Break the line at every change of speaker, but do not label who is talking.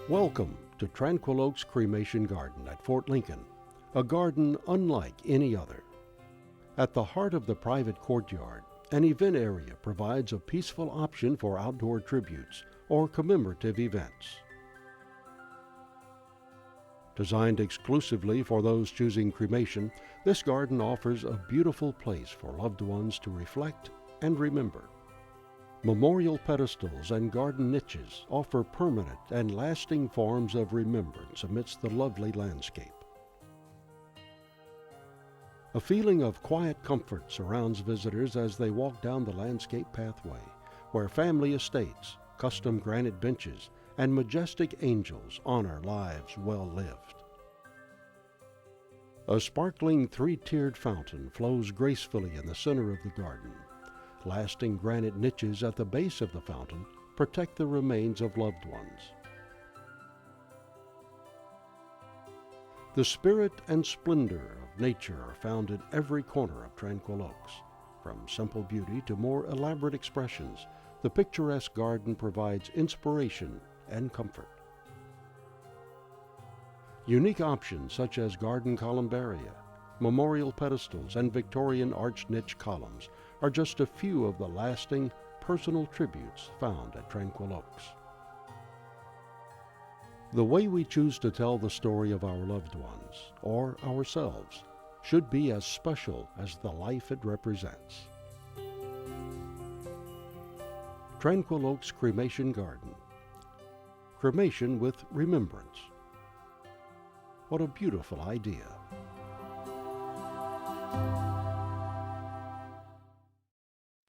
Welcome to Tranquil Oaks Cremation Garden at Fort Lincoln, a garden unlike any other. At the heart of the private courtyard, an event area provides a peaceful option for outdoor tributes or commemorative events. Designed exclusively for those choosing cremation, this garden offers a beautiful place for loved ones to reflect and remember. Memorial pedestals and garden niches offer permanent and lasting forms of remembrance amidst the lovely landscape. A feeling of quiet comfort surrounds visitors as they walk down the landscape pathway, where family estates, custom granite benches, and majestic angels honor lives well lived. A sparkling three-tiered fountain flows gracefully in the center of the garden. Lasting granite niches at the base of the fountain protect the remains of loved ones. The spirit and splendor of nature are found in every corner of Tranquil Oaks. From simple beauty to more elaborate expressions, the picturesque garden provides inspiration and comfort. Unique options such as garden columbaria, memorial pedestals, and Victorian arch niche columns are just a few of the lasting, personal tributes found at Tranquil Oaks. The way we choose to tell the story of our loved ones, or ourselves, should be as special as the life it represents. Tranquil Oaks Cremation Garden. Cremation with remembrance. What a beautiful idea.